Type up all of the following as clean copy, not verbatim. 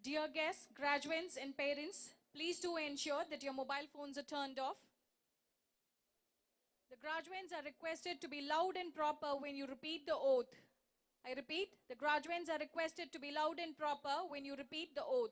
Dear guests, graduates and parents, please do ensure that your mobile phones are turned off. The graduates are requested to be loud and proper when you repeat the oath. I repeat, the graduates are requested to be loud and proper when you repeat the oath.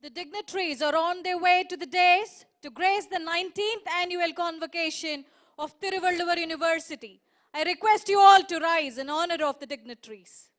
The dignitaries are on their way to the dais to grace the 19th Annual Convocation of Thiruvalluvar University. I request you all to rise in honor of the dignitaries.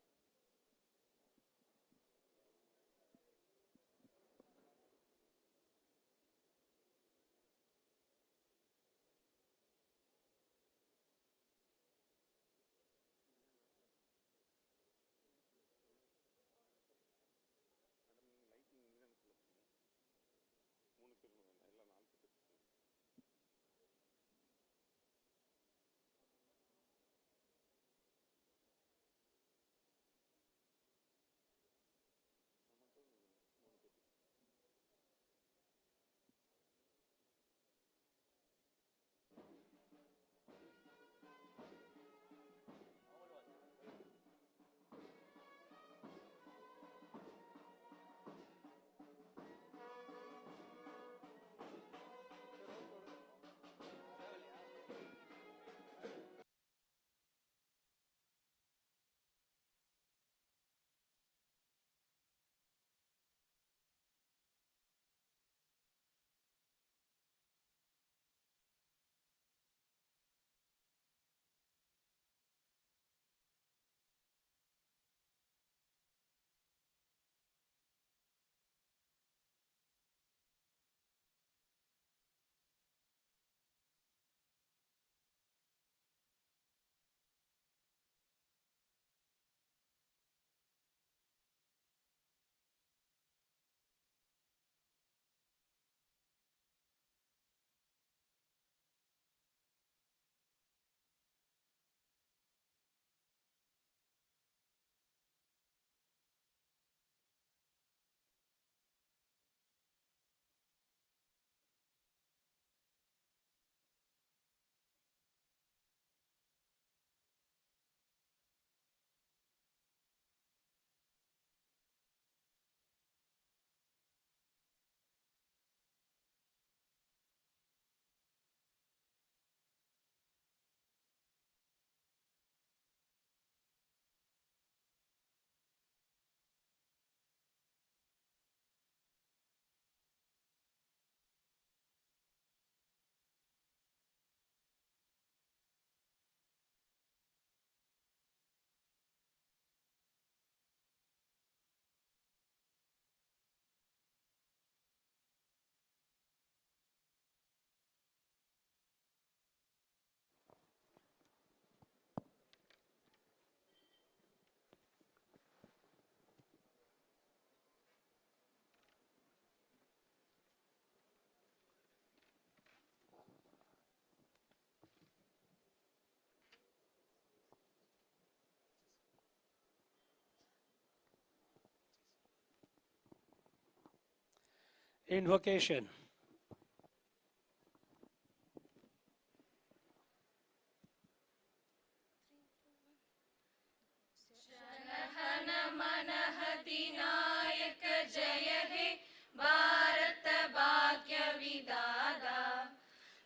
Invocation.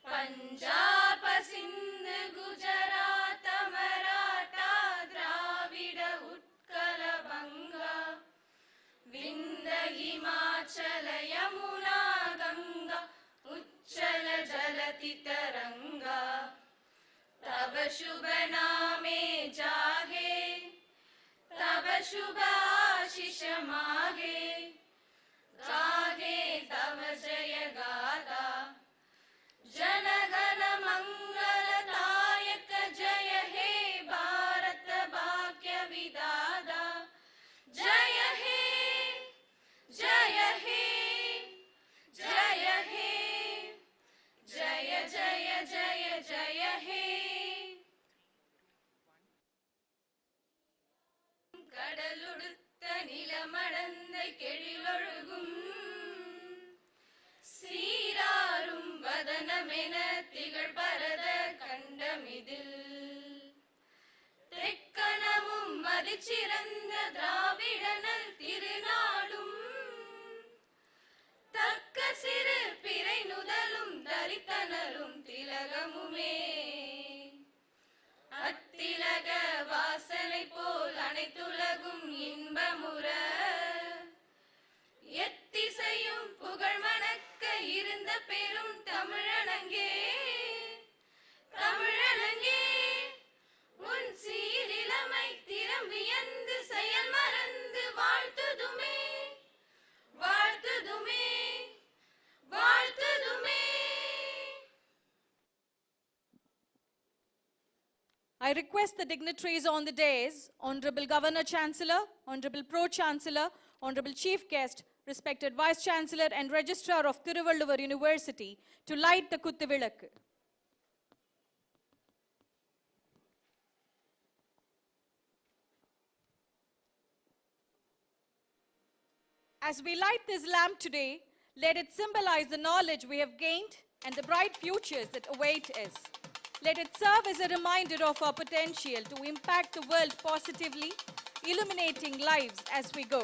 Punjab Sindh Gujarat Maratha Dravid Utkal बंगा विंध्य हिमाचल यमुना गंगा उच्चल जलति तरंगा तब शुभ नामे जागे तब शुभ आशीष मागे गागे तब जय गाथा जनगण मंगलदायक जय हे भारत भाग्य विधाता जय हे जय हे जय हे जय जय जय जय हे கடலுடுத்த நிலமடந்தை கெழிலொழுகும் சீராரும் வதனமென திகழ் பரத கண்டமிதில் தெக்கணமும் மதிச்சிறந்த திராவிடனல் திருநாடும் தக்க சிறு பிறை நுதலும் தரித்தனரும் திலகமுமே அத்திலக வாசனை போல் அனைத்துலகும் இன்பமுற எத்திசையும் சிறந்த பெரும் தமிழனங்கே தமிழனங்கே உன் சீரிலமை திறம் வியந்து செயல் மறந்து வாழ்த்துதுமே வாழ்த்துதுமே வாழ்த்துதுமே. I request the dignitaries on the dais, Honorable Governor Chancellor, Honorable Pro-Chancellor, Honorable Chief Guest, respected Vice Chancellor and Registrar of Thiruvalluvar University, to light the Kuthuvilakku. As we light this lamp today, let it symbolize the knowledge we have gained and the bright futures that await us. Let it serve as a reminder of our potential to impact the world positively, illuminating lives as we go.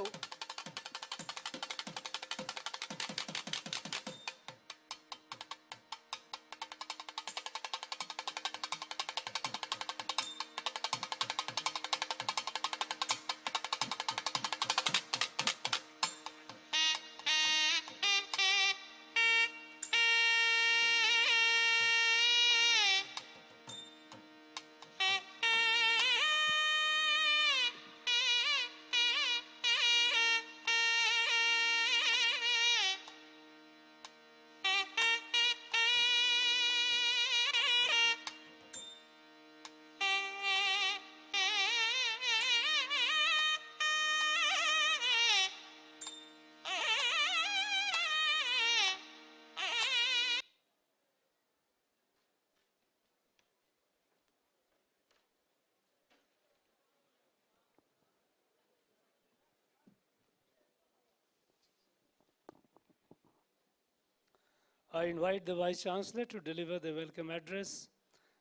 I invite the Vice Chancellor to deliver the welcome address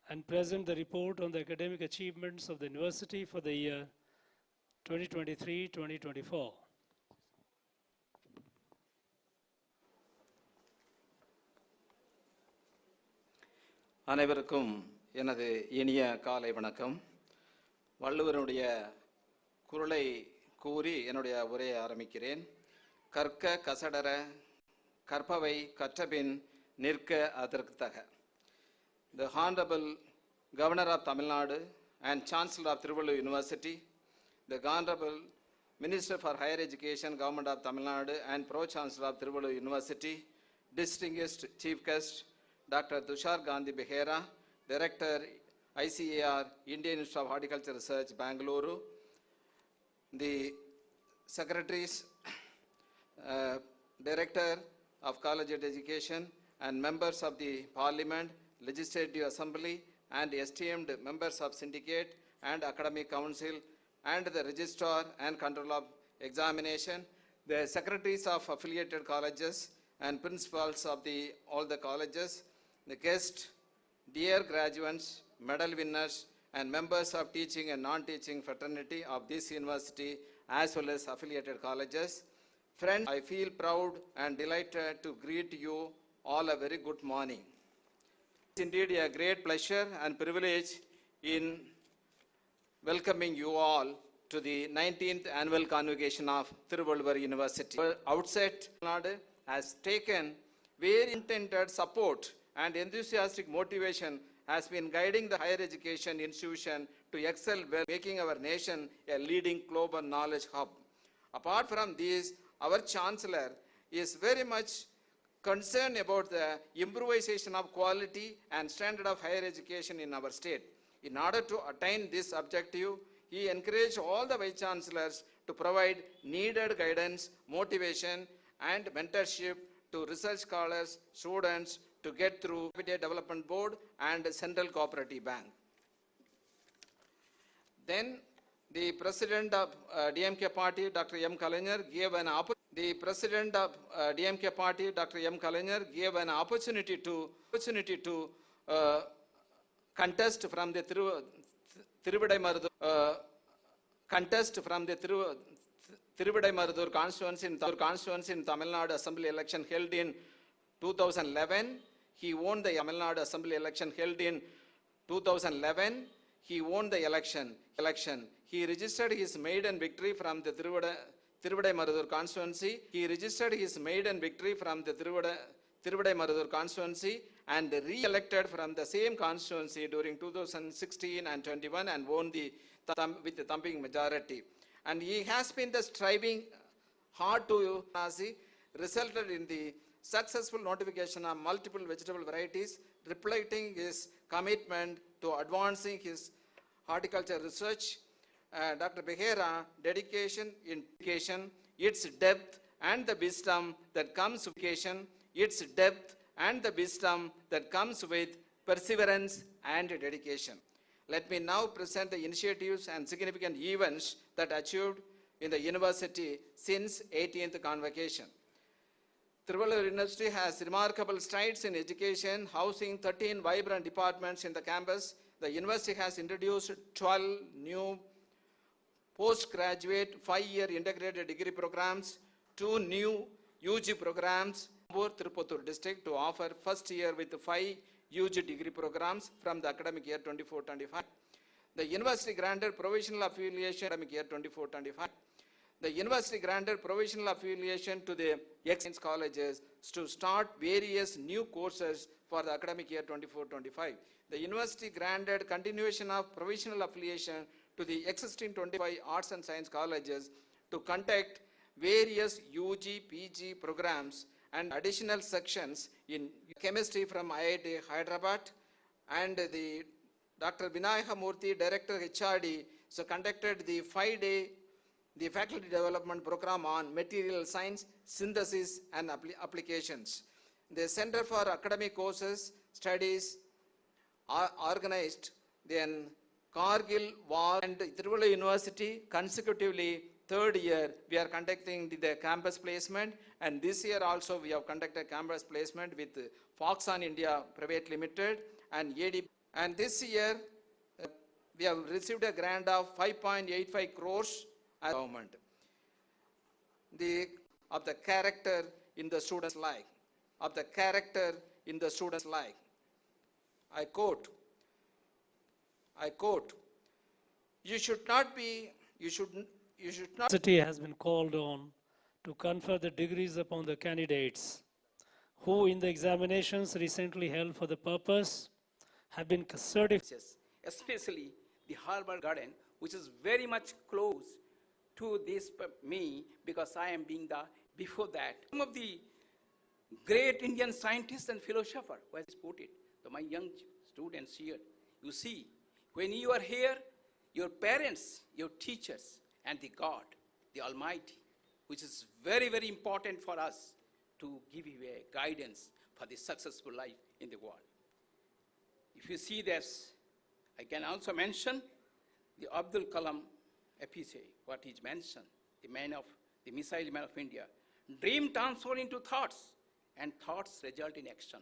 and present the report on the academic achievements of the university for the year 2023-2024. அனைவருக்கும் எனது இனிய காலை வணக்கம். வள்ளுவருடைய குறளை கூறி என்னுடைய உரையை ஆரம்பிக்கிறேன். கற்க கசடர கற்பவை கற்றபின் நிற்க அதற்கு தக. The Honorable Governor of Tamilnadu and Chancellor of Thiruvalluvar University, the Honorable Minister for Higher Education, Government of Tamilnadu and Pro-Chancellor of Thiruvalluvar University, distinguished Chief Guest, Dr. Tushar Gandhi Behera, Director, ICAR, Indian Institute of Horticulture Research, Bangalore, the Secretaries, Director of College Education and members of the Parliament, Legislative Assembly and esteemed members of Syndicate and Academic Council and the Registrar and Control of Examination, the Secretaries of affiliated colleges and principals of all the colleges, the guests, dear graduates, medal winners and members of teaching and non-teaching fraternity of this university as well as affiliated colleges. Friends, I feel proud and delighted to greet you all a very good morning. It's indeed a great pleasure and privilege in welcoming you all to the 19th Annual Convocation of Thiruvalluvar University. Our outset, Tamilnadu has taken very intended support and enthusiastic motivation has been guiding the higher education institution to excel well, making our nation a leading global knowledge hub. Apart from these, our Chancellor is very much concerned about the improvisation of quality and standard of higher education in our state. In order to attain this objective, he encouraged all the Vice Chancellors to provide needed guidance, motivation, and mentorship to research scholars, students to get through Habitat Development Board and Central Cooperative Bank. Then the President of DMK Party, Dr. M. Kalaignar, gave an opportunity. The President of DMK Party, Dr. M. Kalaignar, gave an opportunity to contest from the Thiruvidaimarudur constituency in Tamil Nadu Assembly election held in 2011. He won the Tamil Nadu Assembly election held in 2011. He won the election. He registered his maiden victory from the Thiruvidaimarudur constituency. Thiruvalluvar constituency and re-elected from the same constituency during 2016 and 21 and won with the thumping majority. And he has been striving hard to resulted in the successful notification of multiple vegetable varieties, reflecting his commitment to advancing his horticulture research. Dr. Behera, dedication in education, its depth and the wisdom that comes with education, its depth and the wisdom that comes with perseverance and dedication. Let me now present the initiatives and significant events that achieved in the university since 18th convocation. Thiruvalluvar University has remarkable strides in education, housing 13 vibrant departments in the campus. The university has introduced 12 new postgraduate 5-year integrated degree programs, 2 new UG programs for Tirupattur district to offer first year with 5 UG degree programs from the academic year 24-25. The university granted provisional affiliation academic year 24-25. The university granted provisional affiliation to the excellence colleges to start various new courses for the academic year 24-25. The university granted continuation of provisional affiliation to the existing 25 arts and science colleges to conduct various UG, PG programs and additional sections in chemistry from IIT Hyderabad, and the Dr. Vinayaka Murthy, Director HRD, so conducted the 5-day faculty development program on material science, synthesis and applications. The Center for Academic Courses Studies organized then Kargil War and Thiruvalluvar University consecutively 3rd year we are conducting the campus placement, and this year also we have conducted campus placement with Foxconn India Private Limited and AD. And this year we have received a grant of 5.85 crores as government. Of the character in the student's life, of the character in the student's life. I quote, you should not. University has been called on to confer the degrees upon the candidates who in the examinations recently held for the purpose have been certified. Especially the Harbour Garden, which is very much close to this me, because I am being before that. Some of the great Indian scientists and philosophers who has put it, my young students here, you see, when you are here, your parents, your teachers, and the God, the Almighty, which is very, very important for us to give you a guidance for the successful life in the world. If you see this, I can also mention the Abdul Kalam episode, what is mentioned, the missile man of India. Dream transform into thoughts, and thoughts result in action.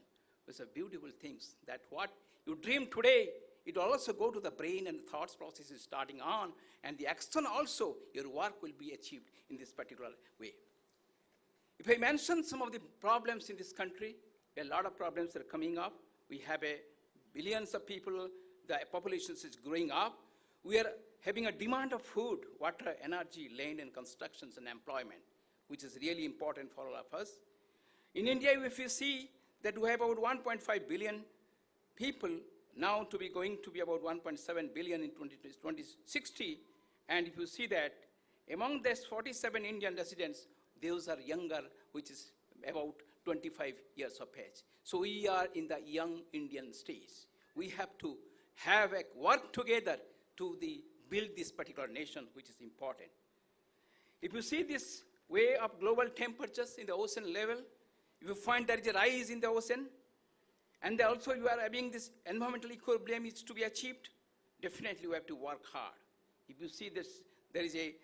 It's a beautiful things that what you dream today, it will also go to the brain and the thoughts process is starting on, and the action also, your work will be achieved in this particular way. If I mention some of the problems in this country, a lot of problems are coming up. We have billions of people, the population is growing up. We are having a demand of food, water, energy, land and constructions and employment, which is really important for all of us. In India, if you see that we have about 1.5 billion people, now to be going to be about 1.7 billion in 2060. And if you see that, among these 47 Indian residents, those are younger, which is about 25 years of age. So we are in the young Indian stage. We have to have a work together to build this particular nation, which is important. If you see this way of global temperatures in the ocean level, if you find there is a rise in the ocean, and also you are having this environmental equilibrium is to be achieved, definitely we have to work hard. If you see this, there is a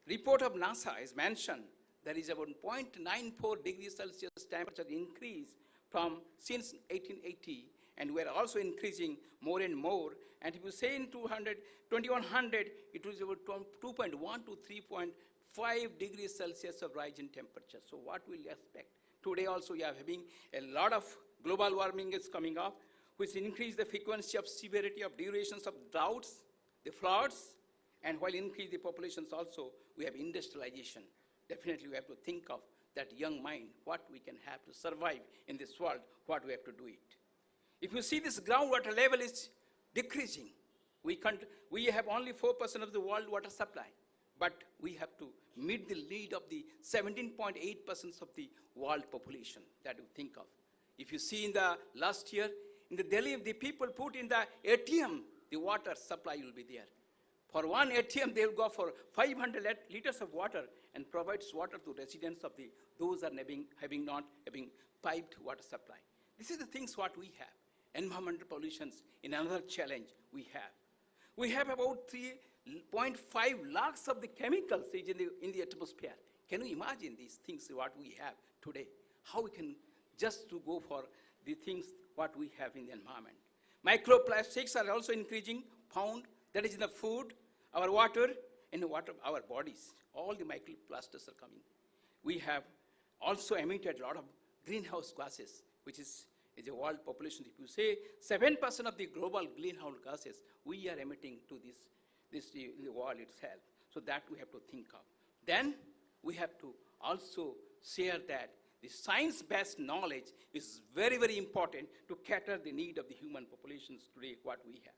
report of NASA is mentioned, there is about 0.94 degrees Celsius temperature increase from since 1880, and we are also increasing more and more. And if you say in 2100, it was about 2.1 to 3.5 degrees Celsius of rise in temperature. So what will you expect? Today also we are having a lot of global warming is coming up, which increase the frequency of severity of durations of droughts, the floods, and while increase the populations also, we have industrialization. Definitely we have to think of that young mind, what we can have to survive in this world, what we have to do it. If you see this groundwater level is decreasing, we have only 4% of the world water supply, but we have to meet the need of the 17.8% of the world population that you think of. If you see in the last year, in the Delhi, the people put in the ATM, the water supply will be there. For one ATM, they will go for 500 liters of water and provides water to residents of those are not having piped water supply. This is the things what we have. Environmental pollutions in another challenge we have. We have about 3.5 lakhs of the chemicals in the atmosphere. Can you imagine these things what we have today? How we can just to go for the things what we have in the environment. Microplastics are also increasing, found, that is in the food, our water, and our bodies. All the microplastics are coming. We have also emitted a lot of greenhouse gases, which is a world population. If you say 7% of the global greenhouse gases, we are emitting to this in the world itself. So that we have to think of. Then we have to also share that the science-based knowledge is very, very important to cater the need of the human populations today, what we have.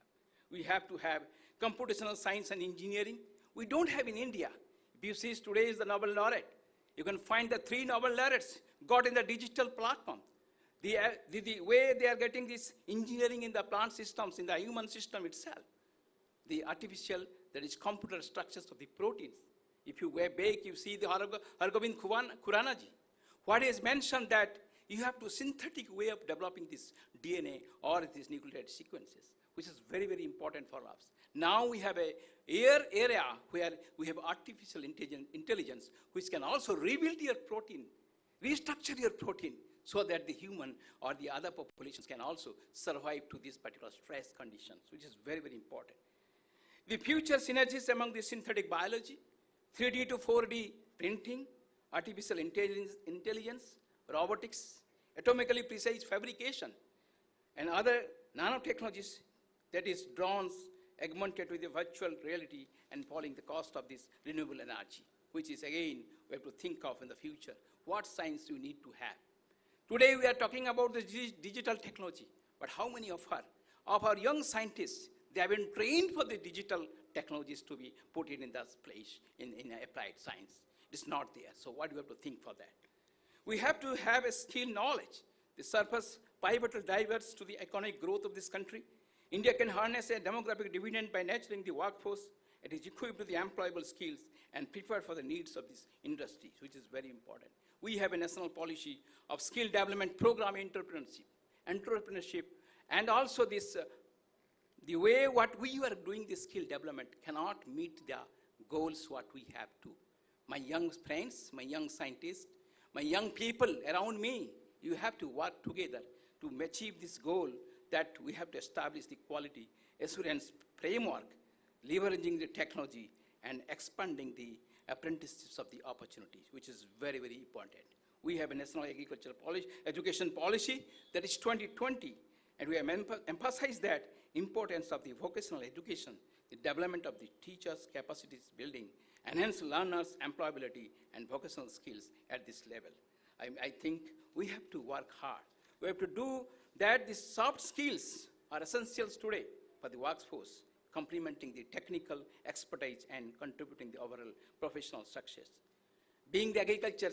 We have to have computational science and engineering. We don't have in India. If you see today is the Nobel laureate. You can find the 3 Nobel laureates got in the digital platform. The way they are getting this engineering in the plant systems, in the human system itself, the artificial, that is computer structures of the proteins. If you bake, you see the Hargobind Khuranaji. What is mentioned that you have to synthetic way of developing this DNA or these nucleotide sequences, which is very, very important for us. Now we have a area where we have artificial intelligence, which can also rebuild your protein, restructure your protein, so that the human or the other populations can also survive to these particular stress conditions, which is very, very important. The future synergies among the synthetic biology, 3D to 4D printing, artificial intelligence, robotics, atomically precise fabrication, and other nanotechnologies, that is drones, augmented with the virtual reality and falling the cost of this renewable energy, which is again, we have to think of in the future. What science do we need to have? Today we are talking about the digital technology, but how many of our young scientists, they have been trained for the digital technologies to be put in this place in applied science? It's not there, so what do we have to think for that? We have to have a skill knowledge. The surface pivotal drivers to the economic growth of this country. India can harness a demographic dividend by nurturing the workforce. It is equipped with the employable skills and prepared for the needs of this industry, which is very important. We have a national policy of skill development program entrepreneurship, and also this, the way what we are doing this skill development cannot meet the goals what we have to. My young friends, my young scientists, my young people around me, you have to work together to achieve this goal that we have to establish the quality assurance framework, leveraging the technology and expanding the apprenticeships of the opportunities, which is very, very important. We have a national agricultural education policy that is 2020, and we have emphasized that importance of the vocational education, the development of the teachers' capacities building, enhance learners' employability and vocational skills at this level. I think we have to work hard. We have to do that. The soft skills are essentials today for the workforce, complementing the technical expertise and contributing the overall professional success. Being the agriculture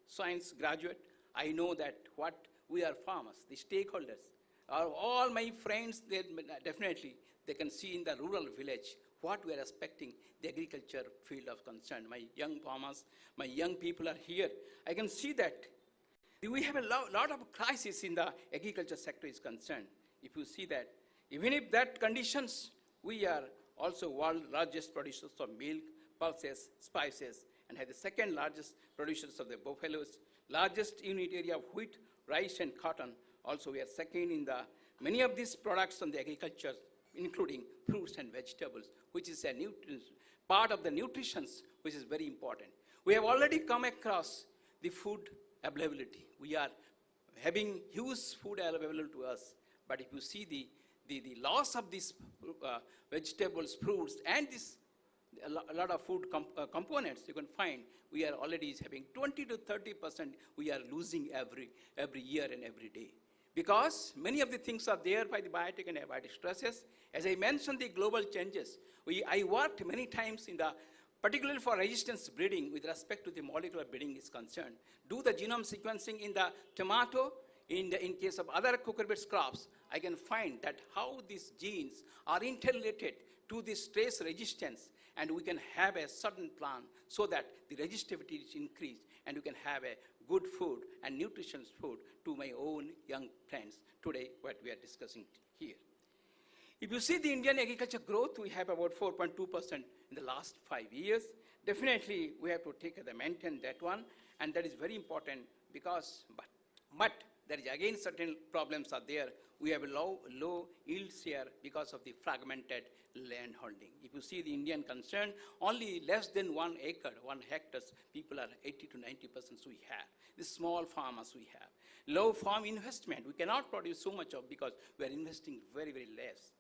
science graduate, I know that what we are farmers, the stakeholders, are all my friends, they definitely, they can see in the rural village what we are expecting the agriculture field of concern. My young farmers, my young people are here. I can see that we have a lot of crisis in the agriculture sector is concerned. If you see that, even if that conditions, we are also world largest producers of milk, pulses, spices, and have the second largest producers of the buffaloes, largest unit area of wheat, rice, and cotton. Also, we are second in the many of these products on the agriculture, including fruits and vegetables, which is a part of the nutrition, which is very important. We have already come across the food availability. We are having huge food available to us, but if you see the loss of these vegetables, fruits, and a lot of food components, you can find we are already having 20 to 30% we are losing every year and every day. Because many of the things are there by the biotic and abiotic stresses. As I mentioned, the global changes. I worked many times in the, particularly for resistance breeding with respect to the molecular breeding is concerned. Do the genome sequencing in the tomato, in case of other cucurbits crops, I can find that how these genes are interrelated to the stress resistance, and we can have a certain plan so that the resistivity is increased and we can have a good food and nutritious food to my own young friends today, what we are discussing here. If you see the Indian agriculture growth, we have about 4.2% in the last 5 years. Definitely, we have to maintain that one, and that is very important because, but there is again certain problems are there. We have a low yields here because of the fragmented land holding. If you see the Indian concern, only less than 1 acre, 1 hectares, people are 80 to 90% we have. The small farmers we have. Low farm investment, we cannot produce so much of because we are investing very, very less.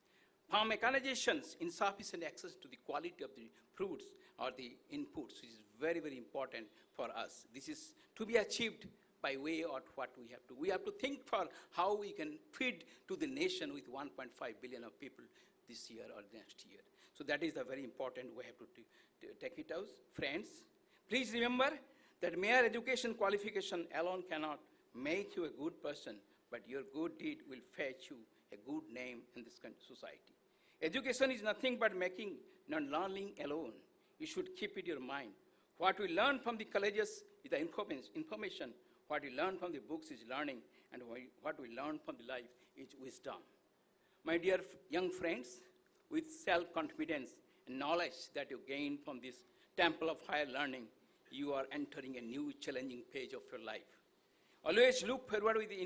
Farm mechanizations, insufficient access to the quality of the fruits or the inputs, which is very, very important for us. This is to be achieved by way of what we have to. We have to think for how we can feed to the nation with 1.5 billion of people this year or next year. So that is the very important we have to take it out. Friends, please remember that mere education qualification alone cannot make you a good person, but your good deed will fetch you a good name in this society. Education is nothing but making, not learning alone. You should keep it in your mind. What we learn from the colleges is the information. What we learn from the books is learning, and what we learn from the life is wisdom. My dear young friends, with self-confidence and knowledge that you gain from this temple of higher learning, you are entering a new challenging page of your life. Always look forward with the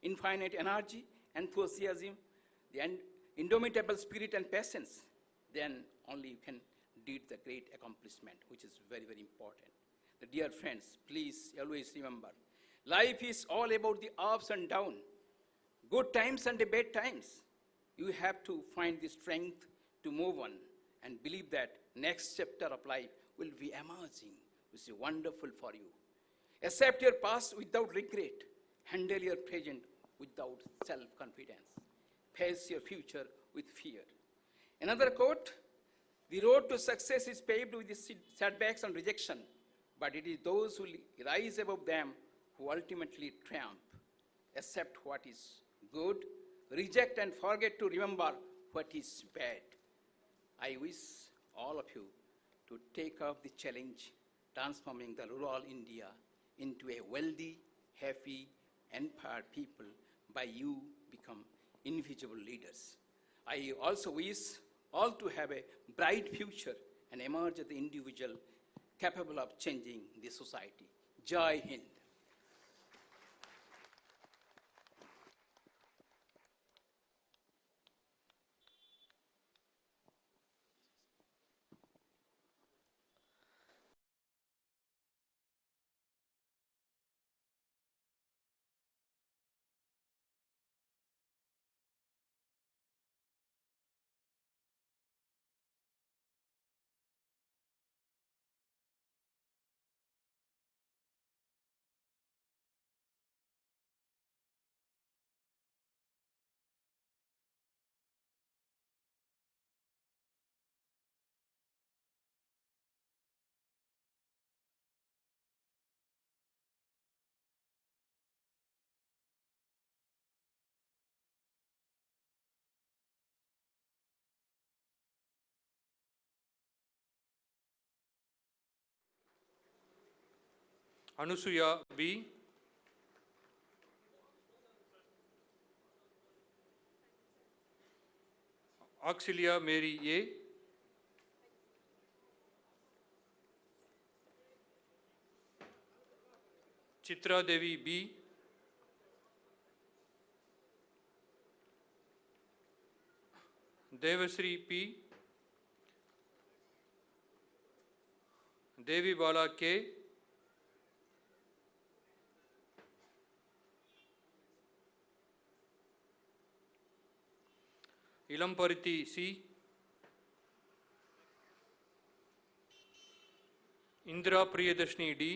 infinite energy, enthusiasm, the indomitable spirit and patience. Then only you can do the great accomplishment, which is very, very important. The dear friends, please always remember, life is all about the ups and downs, good times and the bad times. You have to find the strength to move on and believe that next chapter of life will be amazing, which is wonderful for you. Accept your past without regret. Handle your present without self-confidence. Face your future with fear. Another quote, the road to success is paved with setbacks and rejection, but it is those who rise above them who ultimately triumph. Accept what is good, reject and forget to remember what is bad. I wish all of you to take up the challenge, transforming the rural India into a wealthy, happy, empowered people by you become invisible leaders. I also wish all to have a bright future and emerge as the individual capable of changing the society. Jai Hind. Anusuya B. Auxilia Mary A. Chitra Devi B. Devasri P. Devi Bala K. Ilamparuthi C. Indra Priyadarshini D.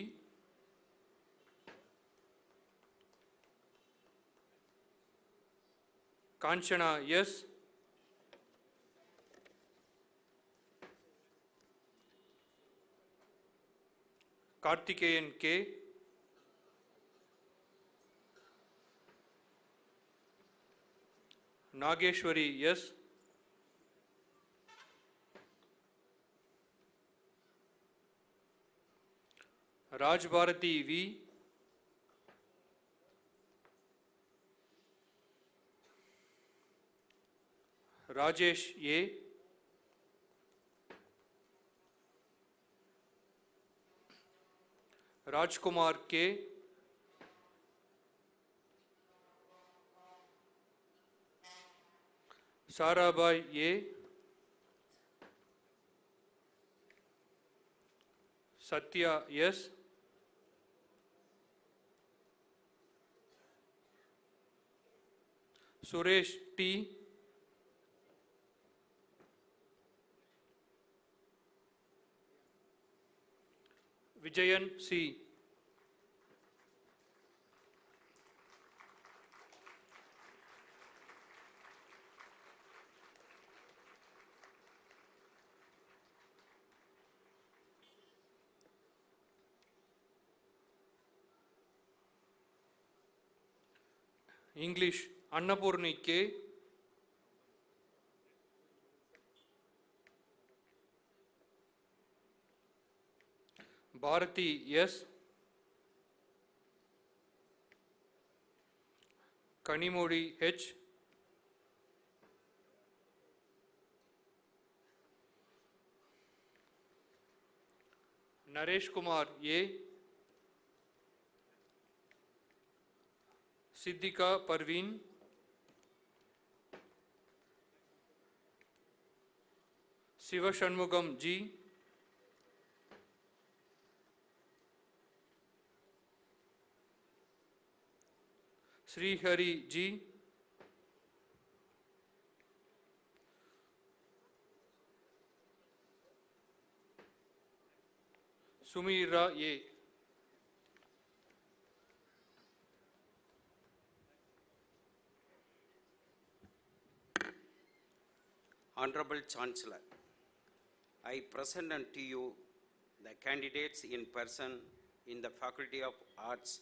Kanchana S. Karthikeyan K. Nageshwari S. Raj Bharati V. Rajesh A. Rajkumar K. Sarabai A. Satya S. Suresh T. Vijayan C. English Annapurni K. Bharati S. Kanimodi H. Naresh Kumar A. Siddhika Parveen. Siva Shanmugam G. Sri Hari G. Sumira A. Honorable Chancellor, I present unto you the candidates in person in the Faculty of Arts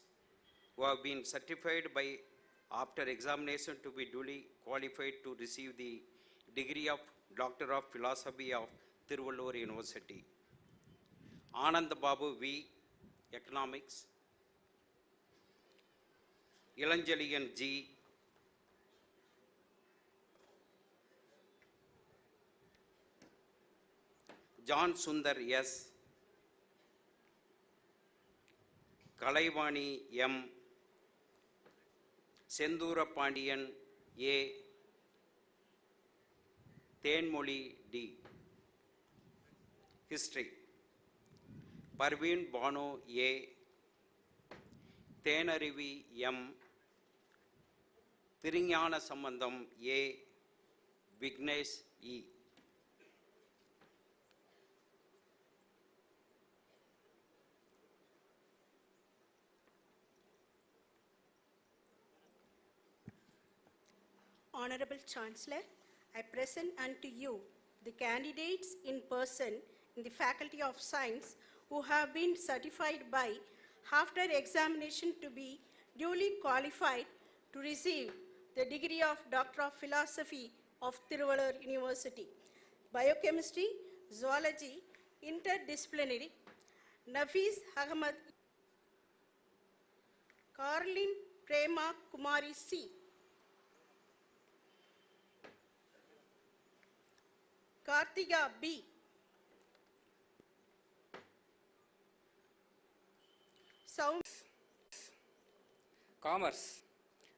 who have been certified by after examination to be duly qualified to receive the degree of Doctor of Philosophy of Thiruvalluvar University. Anand Babu V. Economics. Ilanjaliyan G. John Sundar S. Kalaivani M. Sendura Pandiyan A. Tenmoli D. History. Parveen Bano A. Tenarivi M. Thirugnana Sambandam A. Vignesh E. Honorable Chancellor, I present unto you the candidates in person in the Faculty of Science who have been certified by after examination to be duly qualified to receive the degree of Doctor of Philosophy of Thiruvalluvar University. Biochemistry, Zoology, Interdisciplinary, Nafis Ahmad, Carlin Prema Kumari C. Karthika B. Commerce,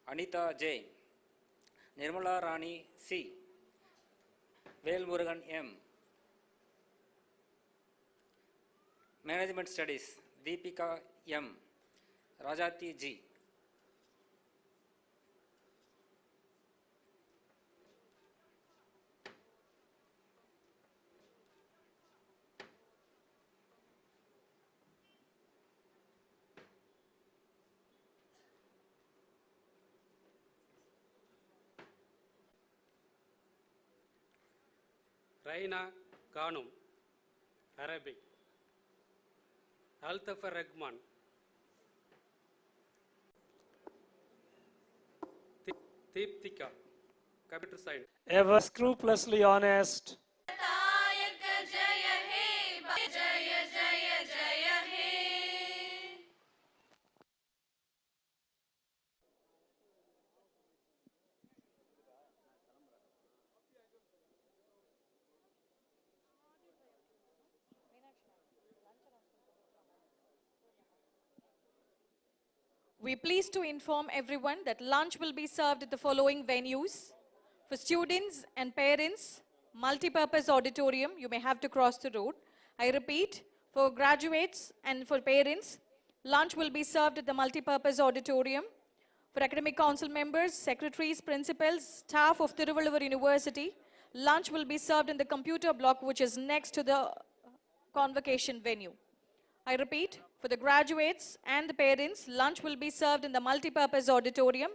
Anita J. Nirmala Rani C. Velmurugan M. Management Studies, Deepika M. Rajati G. Raina Khanum, Arabic. Altafar Rahman, Deeptika, Computer Science. Ever scrupulously honest, तायक जय हे जय जय जय हे We're pleased to inform everyone that lunch will be served at the following venues. For students and parents, multi-purpose auditorium, you may have to cross the road. I repeat, for graduates and for parents, lunch will be served at the multi-purpose auditorium. For academic council members, secretaries, principals, staff of Thiruvalluvar University, lunch will be served in the computer block which is next to the convocation venue. I repeat, for the graduates and the parents, lunch will be served in the multi-purpose auditorium.